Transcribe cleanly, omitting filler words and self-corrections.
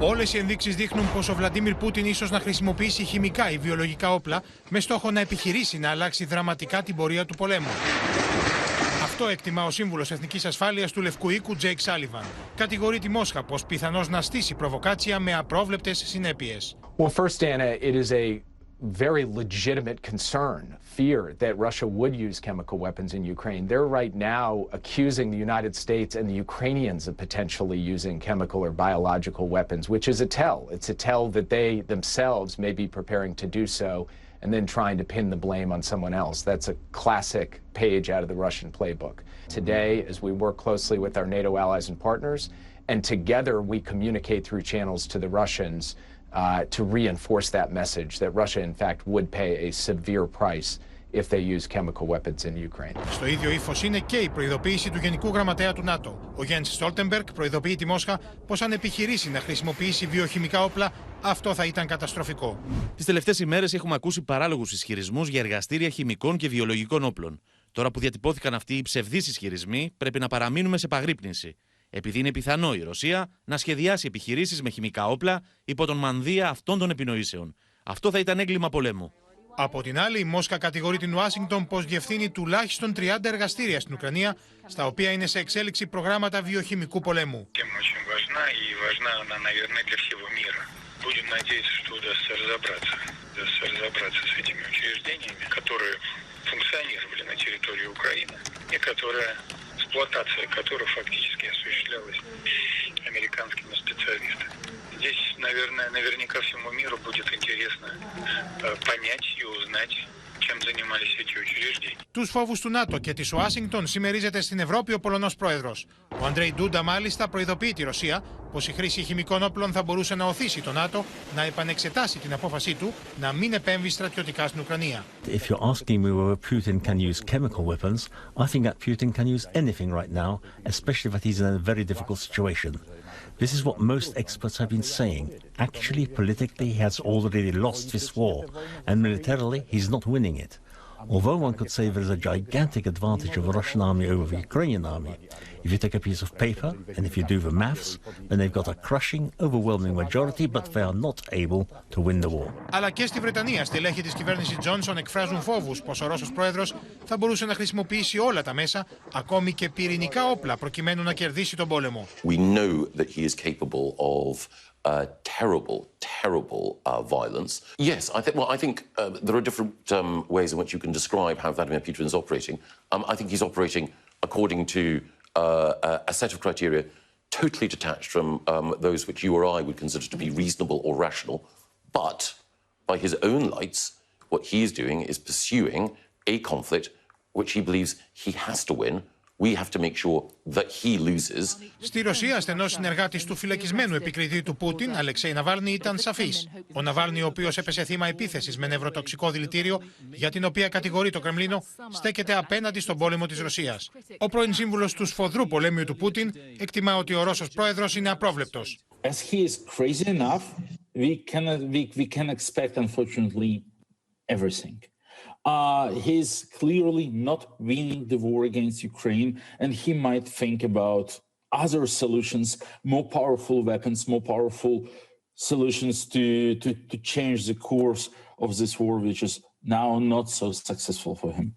Όλες οι ενδείξεις δείχνουν πως ο Βλαντίμιρ Πούτιν ίσως να χρησιμοποιήσει χημικά ή βιολογικά όπλα με στόχο να επιχειρήσει να αλλάξει δραματικά την πορεία του πολέμου. Αυτό εκτιμά ο σύμβουλος Εθνικής Ασφάλειας του Λευκού Οίκου, Τζέικ Σάλιβαν. Κατηγορεί τη Μόσχα πως πιθανώς να στήσει προβοκάτσια με απρόβλεπτες συνέπειες. Well, first, Anna, it is a very legitimate concern, fear that Russia would use chemical weapons in Ukraine. They're right now accusing the United States and the Ukrainians of potentially using chemical or biological weapons, which is a tell. It's a tell that they themselves may be preparing to do so and then trying to pin the blame on someone else. That's a classic page out of the Russian playbook. Today, as we work closely with our NATO allies and partners, and together we communicate through channels to the Russians to reinforce that message that Russia, in fact, would pay a severe price if they use chemical weapons in Ukraine. Στο ίδιο ύφος είναι και η προειδοποίηση του Γενικού Γραμματέα του ΝΑΤΟ. Ο Γιάννης Στόλτεμπεργκ προειδοποιεί τη Μόσχα πως αν επιχειρήσει να χρησιμοποιήσει βιοχημικά όπλα, αυτό θα ήταν καταστροφικό. Τις τελευταίες ημέρες έχουμε ακούσει παράλογους ισχυρισμούς για εργαστήρια χημικών και βιολογικών όπλων. Τώρα που διατυπώθηκαν αυτοί οι ψευδείς ισχυρισμοί, πρέπει να παραμείνουμε σε επαγρύπνηση. Επειδή είναι πιθανό η Ρωσία να σχεδιάσει επιχειρήσεις με χημικά όπλα υπό τον μανδύα αυτών των επινοήσεων. Αυτό θα ήταν έγκλημα πολέμου. Από την άλλη, η Μόσχα κατηγορεί την Ουάσιγκτον πως διευθύνει τουλάχιστον 30 εργαστήρια στην Ουκρανία, στα οποία είναι σε εξέλιξη προγράμματα βιοχημικού πολέμου. эксплуатация, которая фактически осуществлялась американскими специалистами. Здесь, наверное, наверняка всему миру будет интересно понять и узнать, чем занимались эти учреждения. Τους φόβους του ΝΑΤΟ και της Ουάσιγκτον συμμερίζεται στην Ευρώπη ο Πολωνός πρόεδρος. Ο Αντρέι Ντούντα μάλιστα προειδοποιεί τη Ρωσία πως η χρήση χημικών όπλων θα μπορούσε να οθήσει το ΝΑΤΟ να επανεξετάσει την απόφασή του να μην επέμβει στρατιωτικά στην Ουκρανία. If you're asking me whether Putin can use chemical weapons, I think that Putin can use anything right now, especially if he's in a very difficult situation. This is what most experts have been saying. Actually, politically, he has already lost this war, and militarily, he's not winning it. Although one could say there is a gigantic advantage of the Russian army over the Ukrainian army. If you take a piece of paper, and if you do the maths, then they've got a crushing, overwhelming majority, but they are not able to win the war. Αλλά και στη Βρετανία, στελέχη της κυβέρνησης Τζόνσον εκφράζουν φόβους πως ο Ρώσος πρόεδρος θα μπορούσε να χρησιμοποιήσει όλα τα μέσα, ακόμη και πυρηνικά όπλα, προκειμένου να κερδίσει τον πόλεμο. We know that he is capable of terrible violence. Yes, I think there are different ways in which you can describe how Vladimir Putin is operating. I think he's operating according to a set of criteria totally detached from those which you or I would consider to be reasonable or rational. But by his own lights, what he is doing is pursuing a conflict which he believes he has to win. We have to make sure that he loses. Στη Ρωσία, στενός συνεργάτης του φυλακισμένου επικριτή του Πούτιν, Αλεξέη Ναβάλνη, ήταν σαφής. Ο Ναβάλνη, ο οποίος έπεσε θύμα επίθεσης με νευροτοξικό δηλητήριο, για την οποία κατηγορεί το Κρεμλίνο, στέκεται απέναντι στον πόλεμο της Ρωσίας. Ο πρώην σύμβουλος του σφοδρού πολέμιου του Πούτιν εκτιμά ότι ο Ρώσος πρόεδρος είναι απρόβλεπτος. As he is crazy enough, we can expect, unfortunately, everything. He's clearly not winning the war against Ukraine, and he might think about other solutions, more powerful weapons, more powerful solutions to change the course of this war, which is now not so successful for him.